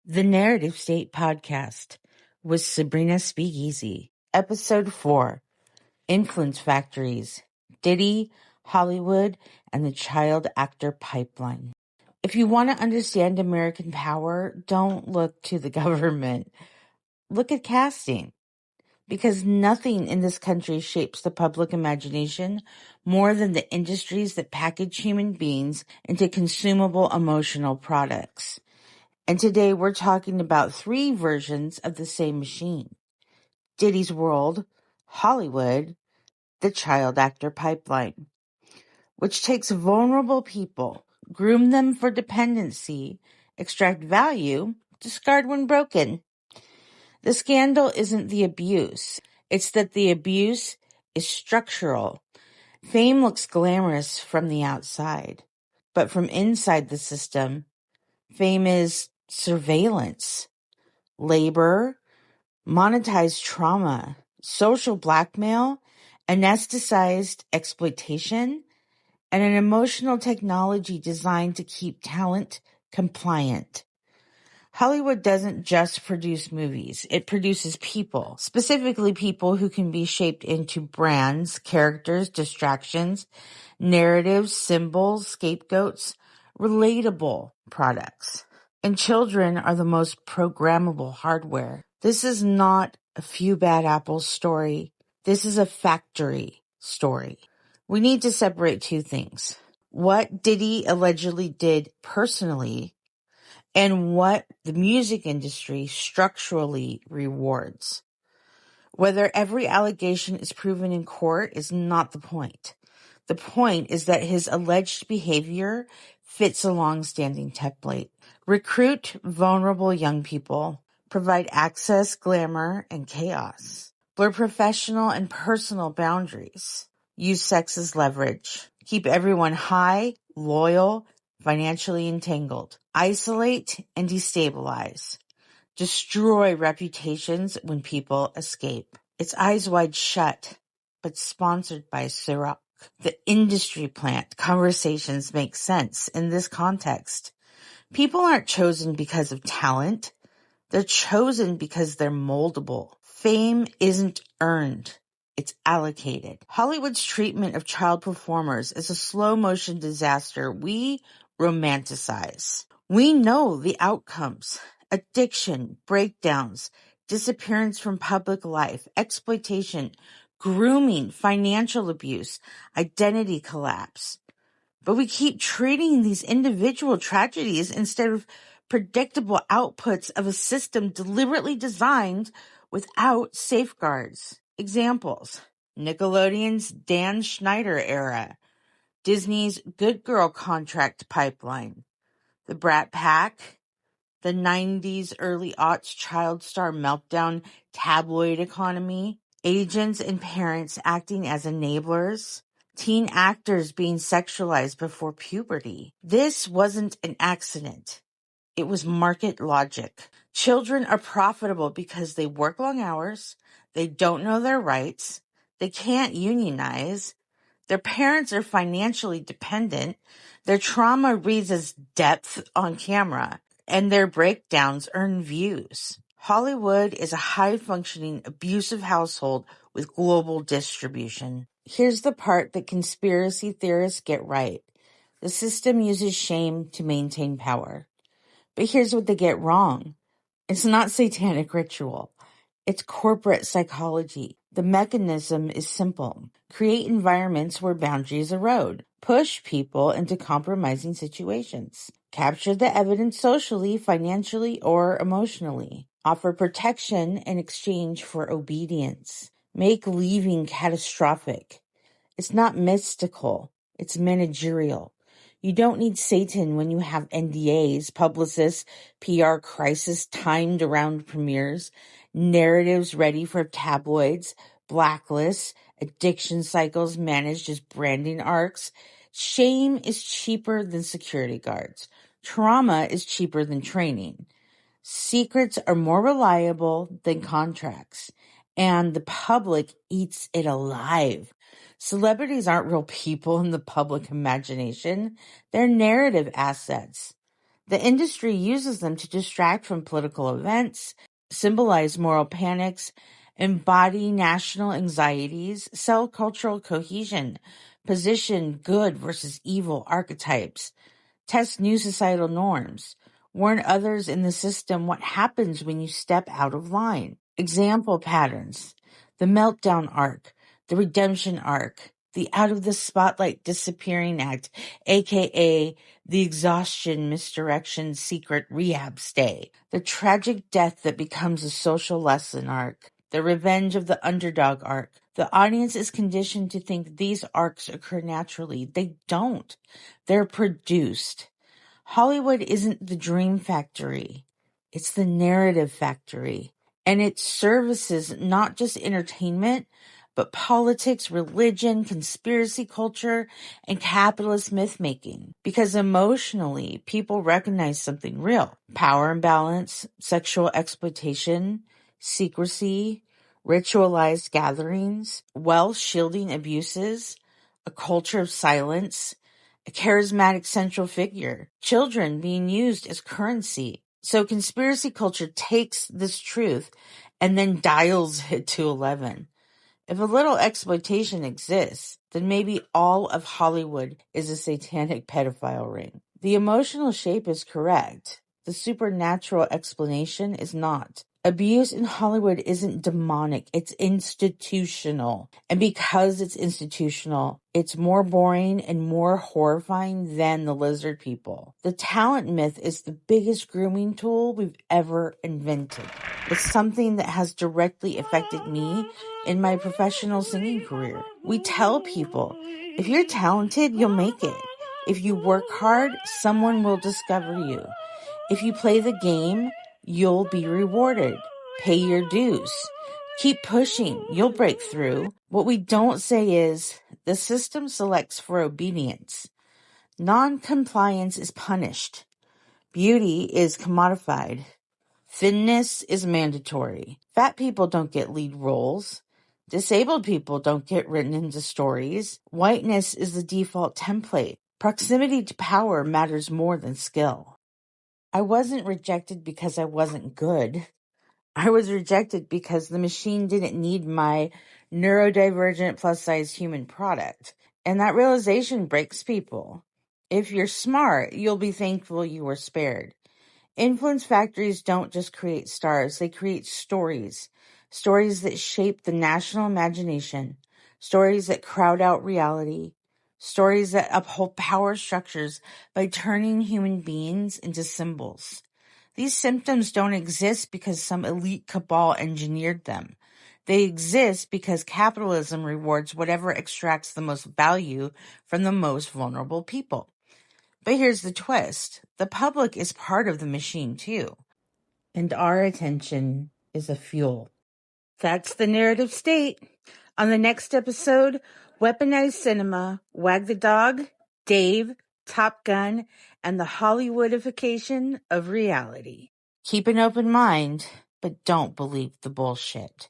The Narrative State Podcast with Sabrina SpeakEasy. Episode 4, Influence Factories, Diddy, Hollywood, and the Child Actor Pipeline. If you want to understand American power, don't look to the government. Look at casting. Because nothing in this country shapes the public imagination more than the industries that package human beings into consumable emotional products. And today we're talking about 3 versions of the same machine. Diddy's World, Hollywood, the Child Actor Pipeline, which takes vulnerable people, groom them for dependency, extract value, discard when broken. The scandal isn't the abuse. It's that the abuse is structural. Fame looks glamorous from the outside, but from inside the system, fame is surveillance, labor, monetized trauma, social blackmail, anesthetized exploitation, and an emotional technology designed to keep talent compliant. Hollywood doesn't just produce movies. It produces people, specifically people who can be shaped into brands, characters, distractions, narratives, symbols, scapegoats, relatable products. And children are the most programmable hardware. This is not a few bad apples story. This is a factory story. We need to separate 2 things. What Diddy allegedly did personally and what the music industry structurally rewards. Whether every allegation is proven in court is not the point. The point is that his alleged behavior fits a long-standing template. Recruit vulnerable young people. Provide access, glamour, and chaos. Blur professional and personal boundaries. Use sex as leverage. Keep everyone high, loyal, financially entangled. Isolate and destabilize. Destroy reputations when people escape. It's Eyes Wide Shut, but sponsored by Ciroc. The industry plant conversations make sense in this context. People aren't chosen because of talent. They're chosen because they're moldable. Fame isn't earned. It's allocated. Hollywood's treatment of child performers is a slow-motion disaster we romanticize. We know the outcomes: addiction, breakdowns, disappearance from public life, exploitation, grooming, financial abuse, identity collapse. But we keep treating these individual tragedies instead of predictable outputs of a system deliberately designed without safeguards. Examples: Nickelodeon's Dan Schneider era, Disney's Good Girl contract pipeline, the Brat Pack, the 90s early aughts child star meltdown tabloid economy, agents and parents acting as enablers, teen actors being sexualized before puberty. This wasn't an accident. It was market logic. Children are profitable because they work long hours, they don't know their rights, they can't unionize, their parents are financially dependent, their trauma reads as depth on camera, and their breakdowns earn views. Hollywood is a high-functioning, abusive household with global distribution. Here's the part that conspiracy theorists get right. The system uses shame to maintain power. But here's what they get wrong. It's not satanic ritual. It's corporate psychology. The mechanism is simple. Create environments where boundaries erode. Push people into compromising situations. Capture the evidence socially, financially, or emotionally. Offer protection in exchange for obedience. Make leaving catastrophic. It's not mystical. It's managerial. You don't need Satan when you have NDAs, publicists, PR crisis timed around premieres, narratives ready for tabloids, blacklists, addiction cycles managed as branding arcs. Shame is cheaper than security guards. Trauma is cheaper than training. Secrets are more reliable than contracts, and the public eats it alive. Celebrities aren't real people in the public imagination. They're narrative assets. The industry uses them to distract from political events, symbolize moral panics, embody national anxieties, sell cultural cohesion, position good versus evil archetypes, test new societal norms, warn others in the system what happens when you step out of line. Example patterns: the meltdown arc, the redemption arc, the out of the spotlight disappearing act, aka the exhaustion, misdirection, secret rehab stay, the tragic death that becomes a social lesson arc, the revenge of the underdog arc. The audience is conditioned to think these arcs occur naturally. They don't. They're produced. Hollywood isn't the dream factory. It's the narrative factory. And it services not just entertainment, but politics, religion, conspiracy culture, and capitalist myth-making. Because emotionally, people recognize something real. Power imbalance, sexual exploitation, secrecy, ritualized gatherings, wealth shielding abuses, a culture of silence, a charismatic central figure, children being used as currency. So conspiracy culture takes this truth and then dials it to 11. If a little exploitation exists, then maybe all of Hollywood is a satanic pedophile ring. The emotional shape is correct. The supernatural explanation is not. Abuse in Hollywood isn't demonic, it's institutional. And because it's institutional, it's more boring and more horrifying than the lizard people. The talent myth is the biggest grooming tool we've ever invented. It's something that has directly affected me in my professional singing career. We tell people, if you're talented, you'll make it. If you work hard, someone will discover you. If you play the game, you'll be rewarded. Pay your dues. Keep pushing. You'll break through. What we don't say is the system selects for obedience. Non-compliance is punished. Beauty is commodified. Thinness is mandatory. Fat people don't get lead roles. Disabled people don't get written into stories. Whiteness is the default template. Proximity to power matters more than skill. I wasn't rejected because I wasn't good. I was rejected because the machine didn't need my neurodivergent plus-size human product. And that realization breaks people. If you're smart, you'll be thankful you were spared. Influence factories don't just create stars, they create stories. Stories that shape the national imagination. Stories that crowd out reality. Stories that uphold power structures by turning human beings into symbols. These symptoms don't exist because some elite cabal engineered them. They exist because capitalism rewards whatever extracts the most value from the most vulnerable people. But here's the twist. The public is part of the machine too. And our attention is a fuel. That's the narrative state. On the next episode, weaponized cinema, Wag the Dog, Dave, Top Gun, and the Hollywoodification of reality. Keep an open mind, but don't believe the bullshit.